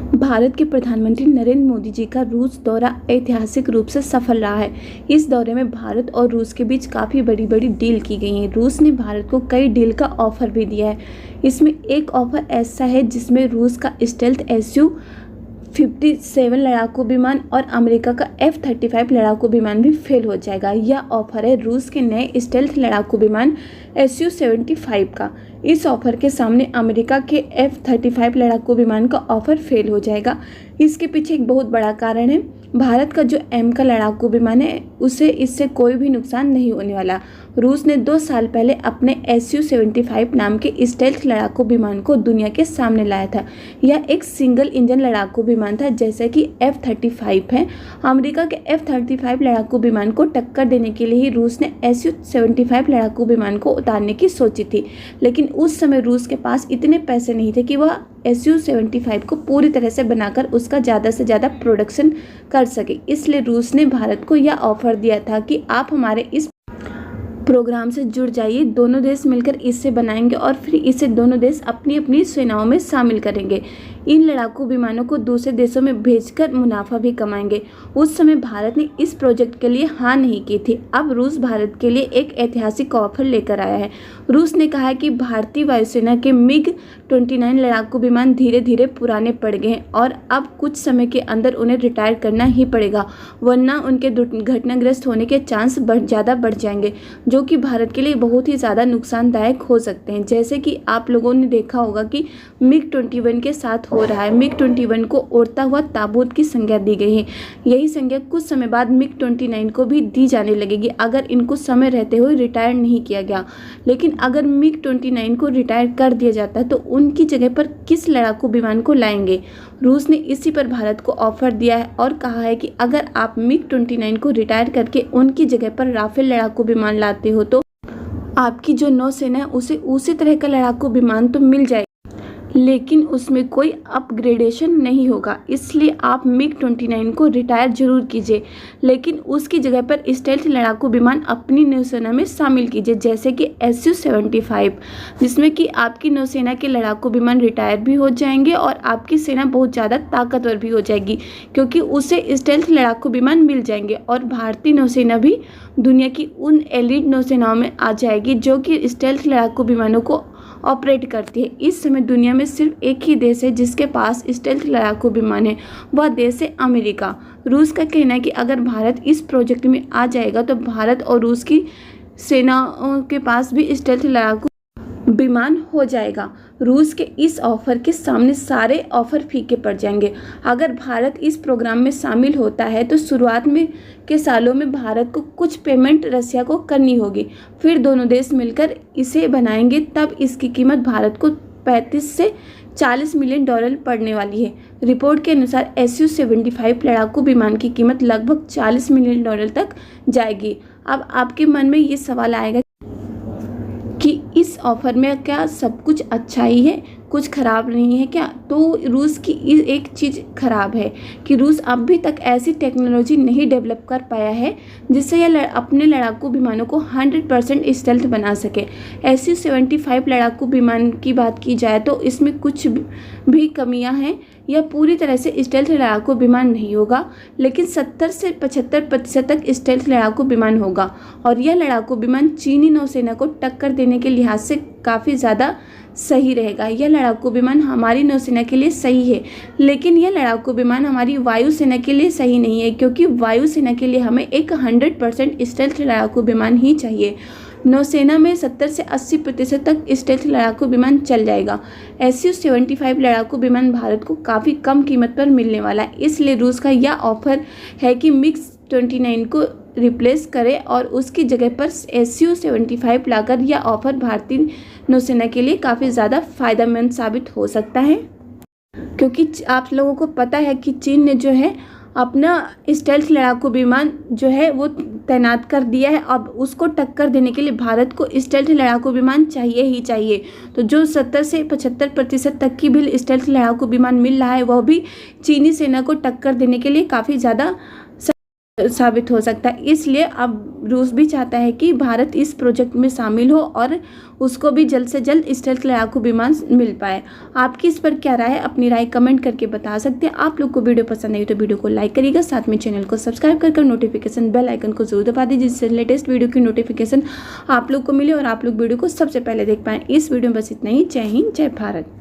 भारत के प्रधानमंत्री नरेंद्र मोदी जी का रूस दौरा ऐतिहासिक रूप से सफल रहा है। इस दौरे में भारत और रूस के बीच काफ़ी बड़ी बड़ी डील की गई है। रूस ने भारत को कई डील का ऑफर भी दिया है। इसमें एक ऑफर ऐसा है जिसमें रूस का स्टेल्थ Su-57 लड़ाकू विमान और अमेरिका का F-35 लड़ाकू विमान भी फेल हो जाएगा। यह ऑफर है रूस के नए स्टेल्थ लड़ाकू विमान Su-75 का। इस ऑफर के सामने अमेरिका के F-35 लड़ाकू विमान का ऑफर फेल हो जाएगा। इसके पीछे एक बहुत बड़ा कारण है, भारत का जो M का लड़ाकू विमान है उसे इससे कोई भी नुकसान नहीं होने वाला। रूस ने 2 साल पहले अपने Su-75 नाम के स्टेल्थ लड़ाकू विमान को दुनिया के सामने लाया था। यह एक सिंगल इंजन लड़ाकू विमान था जैसे कि F-35 है। अमेरिका के F-35 लड़ाकू विमान को टक्कर देने के लिए ही रूस ने Su-75 लड़ाकू विमान को उतारने की सोची थी, लेकिन उस समय रूस के पास इतने पैसे नहीं थे कि वह Su-75 को पूरी तरह से बनाकर उसका ज़्यादा से ज़्यादा प्रोडक्शन कर सके। इसलिए रूस ने भारत को यह ऑफर दिया था कि आप हमारे इस प्रोग्राम से जुड़ जाइए, दोनों देश मिलकर इसे बनाएंगे और फिर इसे दोनों देश अपनी अपनी सेनाओं में शामिल करेंगे। इन लड़ाकू विमानों को दूसरे देशों में भेजकर मुनाफा भी कमाएंगे। उस समय भारत ने इस प्रोजेक्ट के लिए हाँ नहीं की थी। अब रूस भारत के लिए एक ऐतिहासिक ऑफर लेकर आया है। रूस ने कहा है कि भारतीय वायुसेना के MiG-29 लड़ाकू विमान धीरे धीरे पुराने पड़ गए हैं और अब कुछ समय के अंदर उन्हें रिटायर करना ही पड़ेगा, वरना उनके दुर्घटनाग्रस्त होने के चांस ज़्यादा बढ़ जाएंगे, जो कि भारत के लिए बहुत ही ज़्यादा नुकसानदायक हो सकते हैं। जैसे कि आप लोगों ने देखा होगा कि MiG-21 के साथ हो रहा है। MiG-21 को उड़ता हुआ ताबूत की संज्ञा दी गई है। यही संज्ञा कुछ समय बाद MiG-29 को भी दी जाने लगेगी अगर इनको समय रहते हुए रिटायर नहीं किया गया। लेकिन अगर MiG-29 को रिटायर कर दिया जाता है तो उनकी जगह पर किस लड़ाकू विमान को लाएंगे? रूस ने इसी पर भारत को ऑफर दिया है और कहा है कि अगर आप MiG-29 को रिटायर करके उनकी जगह पर राफेल लड़ाकू विमान लाते हो तो आपकी जो नौसेना है उसे उसी तरह का लड़ाकू विमान तो मिल जाएगा, लेकिन उसमें कोई अपग्रेडेशन नहीं होगा। इसलिए आप MiG-29 को रिटायर जरूर कीजिए, लेकिन उसकी जगह पर स्टेल्थ लड़ाकू विमान अपनी नौसेना में शामिल कीजिए, जैसे कि Su-75, जिसमें कि आपकी नौसेना के लड़ाकू विमान रिटायर भी हो जाएंगे और आपकी सेना बहुत ज़्यादा ताकतवर भी हो जाएगी, क्योंकि उसे स्टेल्थ लड़ाकू विमान मिल जाएंगे और भारतीय नौसेना भी दुनिया की उन एलिट नौसेनाओं में आ जाएगी जो कि स्टेल्थ लड़ाकू विमानों को ऑपरेट करती है। इस समय दुनिया में सिर्फ एक ही देश है जिसके पास स्टेल्थ लड़ाकू विमान है, वह देश है अमेरिका। रूस का कहना है कि अगर भारत इस प्रोजेक्ट में आ जाएगा तो भारत और रूस की सेनाओं के पास भी स्टेल्थ लड़ाकू विमान हो जाएगा। रूस के इस ऑफर के सामने सारे ऑफर फीके पड़ जाएंगे। अगर भारत इस प्रोग्राम में शामिल होता है तो शुरुआत में के सालों में भारत को कुछ पेमेंट रसिया को करनी होगी, फिर दोनों देश मिलकर इसे बनाएंगे, तब इसकी कीमत भारत को 35 से 40 मिलियन डॉलर पड़ने वाली है। रिपोर्ट के अनुसार Su-75 लड़ाकू विमान की कीमत लगभग 40 मिलियन डॉलर तक जाएगी। अब आपके मन में ये सवाल आएगा कि इस ऑफर में क्या सब कुछ अच्छा ही है, कुछ खराब नहीं है क्या? तो रूस की एक चीज़ खराब है कि रूस अभी तक ऐसी टेक्नोलॉजी नहीं डेवलप कर पाया है जिससे यह अपने लड़ाकू विमानों को 100% स्टेल्थ बना सके। Su-75 लड़ाकू विमान की बात की जाए तो इसमें कुछ भी कमियां हैं। यह पूरी तरह से स्टेल्थ लड़ाकू विमान नहीं होगा, लेकिन 70 से 75% तक स्टेल्थ लड़ाकू विमान होगा और यह लड़ाकू विमान चीनी नौसेना को टक्कर देने के लिहाज से काफ़ी ज़्यादा सही रहेगा। यह लड़ाकू विमान हमारी नौसेना के लिए सही है, लेकिन यह लड़ाकू विमान हमारी वायुसेना के लिए सही नहीं है, क्योंकि वायुसेना के लिए हमें एक 100% स्टेल्थ लड़ाकू विमान ही चाहिए। नौसेना में 70 से 80% तक स्टेल्थ लड़ाकू विमान चल जाएगा। Su-75 लड़ाकू विमान भारत को काफ़ी कम कीमत पर मिलने वाला है, इसलिए रूस का यह ऑफर है कि MiG-29 को रिप्लेस करे और उसकी जगह पर Su-75 लाकर यह ऑफर भारतीय नौसेना के लिए काफ़ी ज़्यादा फायदेमंद साबित हो सकता है, क्योंकि आप लोगों को पता है कि चीन ने जो है अपना स्टेल्थ लड़ाकू विमान जो है वो तैनात कर दिया है। अब उसको टक्कर देने के लिए भारत को स्टेल्थ लड़ाकू विमान चाहिए ही चाहिए। तो जो 70 से 75% तक की भी स्टेल्थ लड़ाकू विमान मिल रहा है वह भी चीनी सेना को टक्कर देने के लिए काफ़ी ज़्यादा साबित हो सकता है। इसलिए अब रूस भी चाहता है कि भारत इस प्रोजेक्ट में शामिल हो और उसको भी जल्द से जल्द स्टेल्थ लड़ाकू विमान मिल पाए। आपकी इस पर क्या राय है? अपनी राय कमेंट करके बता सकते हैं। आप लोग को वीडियो पसंद आई तो वीडियो को लाइक करिएगा, साथ में चैनल को सब्सक्राइब कर नोटिफिकेशन बेल आइकन को जरूर दबा दीजिए, जिससे लेटेस्ट वीडियो की नोटिफिकेशन आप लोग को मिले और आप लोग वीडियो को सबसे पहले देख पाएँ। इस वीडियो में बस इतना ही। जय हिंद, जय भारत।